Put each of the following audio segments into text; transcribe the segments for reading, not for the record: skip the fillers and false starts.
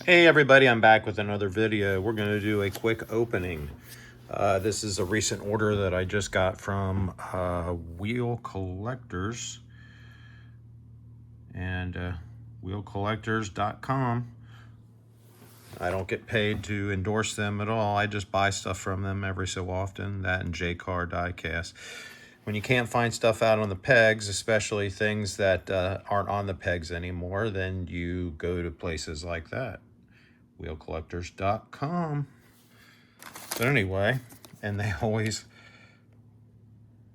Hey everybody, I'm back with another video. We're going to do a quick opening. This is a recent order that I just got from Wheel Collectors and wheelcollectors.com. I don't get paid to endorse them at all. I just buy stuff from them every so often, that and J-Car Diecast. When you can't find stuff out on the pegs, especially things that aren't on the pegs anymore, then you go to places like that. Wheelcollectors.com. But anyway, and they always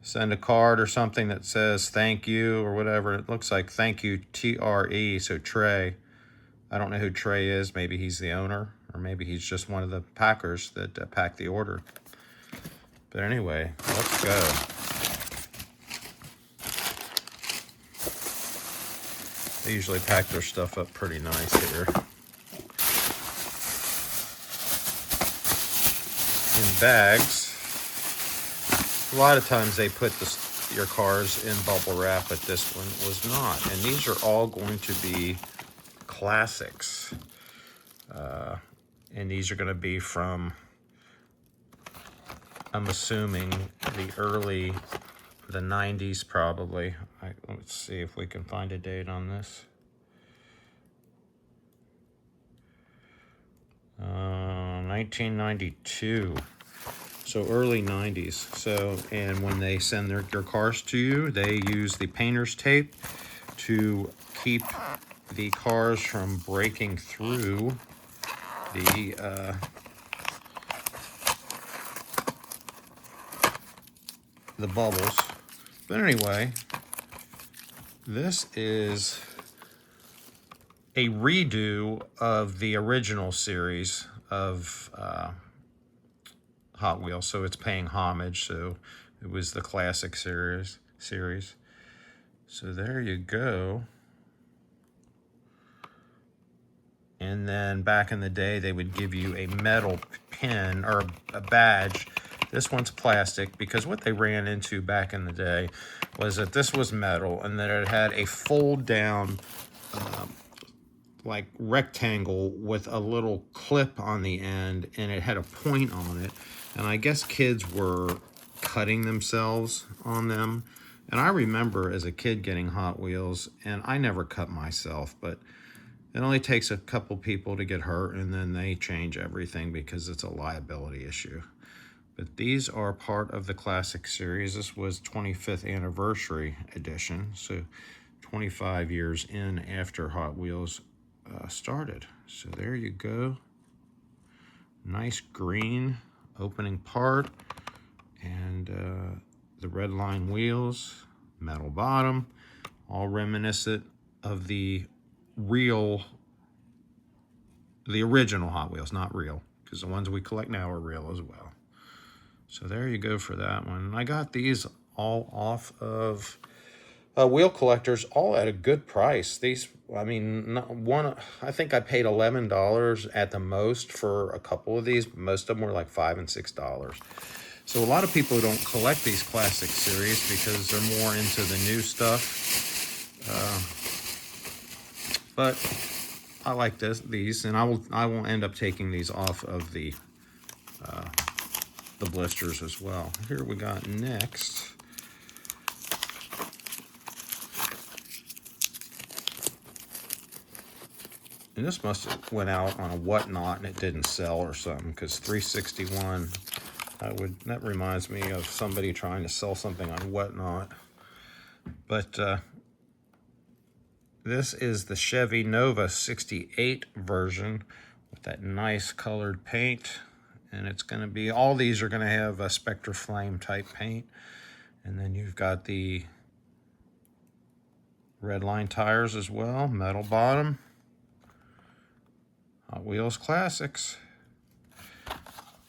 send a card or something that says thank you or whatever. It looks like thank you TRE, so Trey. I don't know who Trey is. Maybe he's the owner, or maybe he's just one of the packers that packed the order. But anyway, let's go. They usually pack their stuff up pretty nice here. In bags. A lot of times they put your cars in bubble wrap, but this one was not. And these are all going to be classics. And these are going to be from, I'm assuming, the 90s probably. Let's see if we can find a date on this. 1992. So early 90s. So, and when they send their cars to you, they use the painter's tape to keep the cars from breaking through the bubbles. But anyway, this is a redo of the original series of Hot Wheels, so it's paying homage. So it was the classic series. So there you go. And then back in the day, they would give you a metal pin or a badge. This one's plastic, because what they ran into back in the day was that this was metal and that it had a fold down like rectangle with a little clip on the end, and it had a point on it. And I guess kids were cutting themselves on them. And I remember as a kid getting Hot Wheels, and I never cut myself, but it only takes a couple people to get hurt, and then they change everything because it's a liability issue. But these are part of the classic series. This was 25th anniversary edition, so 25 years in after Hot Wheels started. So there you go. Nice green opening part, and the red line wheels, metal bottom, all reminiscent of the original Hot Wheels, not real, because the ones we collect now are real as well. So there you go for that one. I got these all off of Wheel Collectors, all at a good price. These, I mean, I think I paid $11 at the most for a couple of these. Most of them were like $5 and $6. So a lot of people don't collect these classic series because they're more into the new stuff. But I like these, and I will end up taking these off of the blisters as well. Here we got next. And this must have went out on a Whatnot and it didn't sell or something, because 361, that reminds me of somebody trying to sell something on Whatnot. But this is the Chevy Nova 68 version with that nice colored paint. And it's going to be, all these are going to have a Spectre Flame type paint. And then you've got the red line tires as well, metal bottom. Hot Wheels Classics.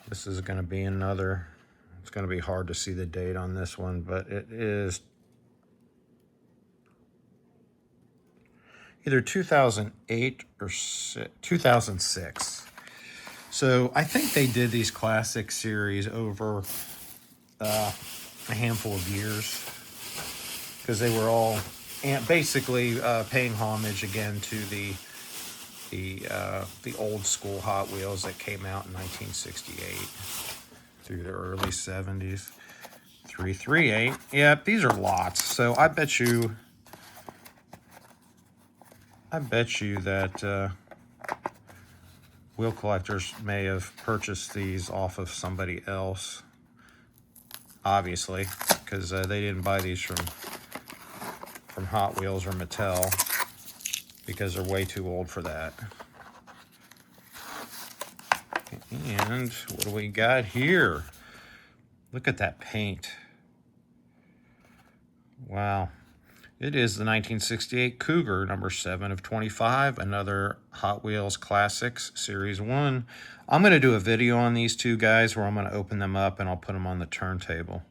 This is going to be another, it's going to be hard to see the date on this one, but it is either 2008 or 2006. So I think they did these classic series over a handful of years, because they were all basically paying homage again to the the old school Hot Wheels that came out in 1968 through the early 70s. 338. Yep, these are lots. So I bet you that wheel collectors may have purchased these off of somebody else, obviously, because they didn't buy these from Hot Wheels or Mattel, because they're way too old for that. And what do we got here? Look at that paint. Wow. It is the 1968 Cougar, number 7 of 25, another Hot Wheels Classics Series 1. I'm going to do a video on these two guys where I'm going to open them up and I'll put them on the turntable.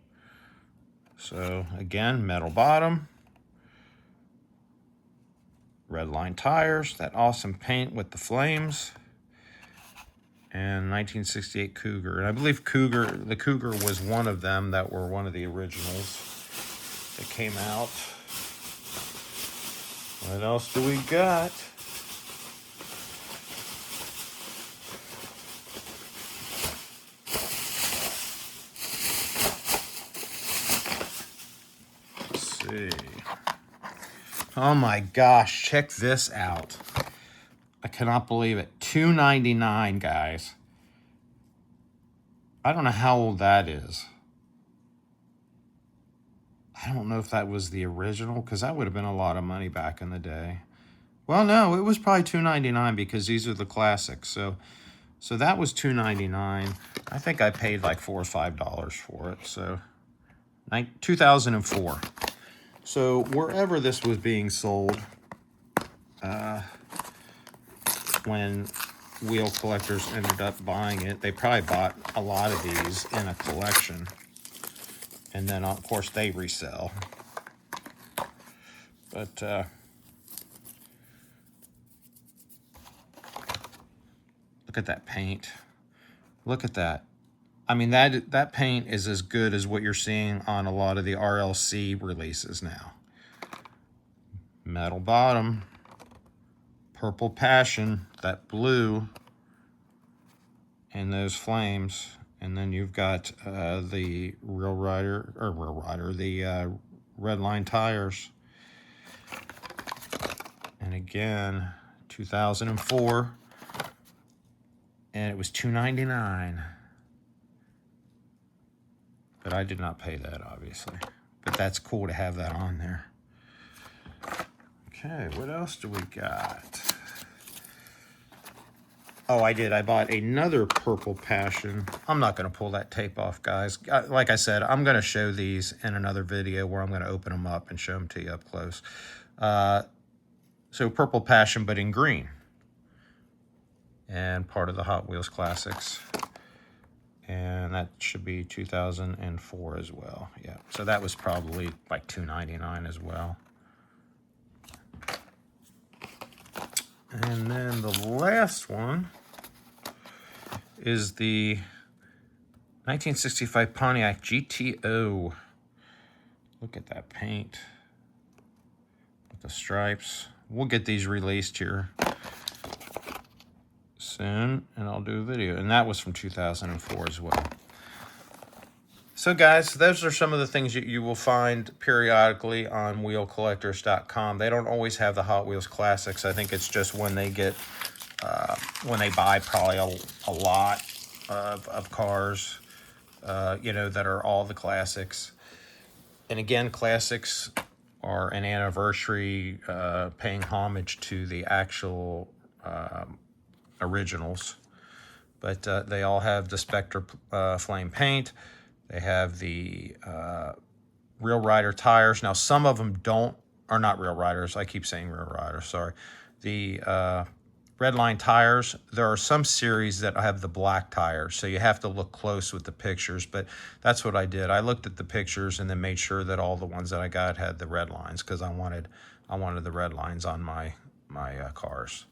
So, again, metal bottom. Red line tires, that awesome paint with the flames. And 1968 Cougar. And I believe the Cougar was one of them that were one of the originals that came out. What else do we got? Let's see. Oh my gosh, check this out. I cannot believe it. $2.99, guys. I don't know how old that is. I don't know if that was the original, because that would have been a lot of money back in the day. Well, no, it was probably $2.99 because these are the classics. So that was $2.99. I think I paid like $4 or $5 for it. So 2004. So wherever this was being sold, when wheel collectors ended up buying it, they probably bought a lot of these in a collection. And then, of course, they resell. But, look at that paint. Look at that. I mean, that paint is as good as what you're seeing on a lot of the RLC releases now. Metal bottom. Purple Passion, that blue, and those flames. And then you've got the the red line tires. And again, 2004, and it was $2.99. But I did not pay that, obviously. But that's cool to have that on there. Okay, what else do we got? Oh, I did. I bought another Purple Passion. I'm not going to pull that tape off, guys. Like I said, I'm going to show these in another video where I'm going to open them up and show them to you up close. So Purple Passion, but in green. And part of the Hot Wheels Classics. And that should be 2004 as well. Yeah, so that was probably like $2.99 as well. And then the last one is the 1965 Pontiac GTO. Look at that paint with the stripes. We'll get these released here soon, and I'll do a video. And that was from 2004 as well. So guys, those are some of the things you will find periodically on wheelcollectors.com. They don't always have the Hot Wheels Classics. I think it's just when they get, when they buy probably a lot of cars, you know, that are all the classics. And again, classics are an anniversary paying homage to the actual originals. But they all have the Spectre flame paint. They have the Real Rider tires. Now, some of them are not Real Riders. I keep saying Real Riders, sorry. The red line tires, there are some series that have the black tires, so you have to look close with the pictures, but that's what I did. I looked at the pictures and then made sure that all the ones that I got had the red lines, because I wanted the red lines on my cars.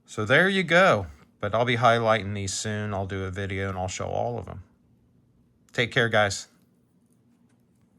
So there you go. But I'll be highlighting these soon. I'll do a video and I'll show all of them. Take care, guys.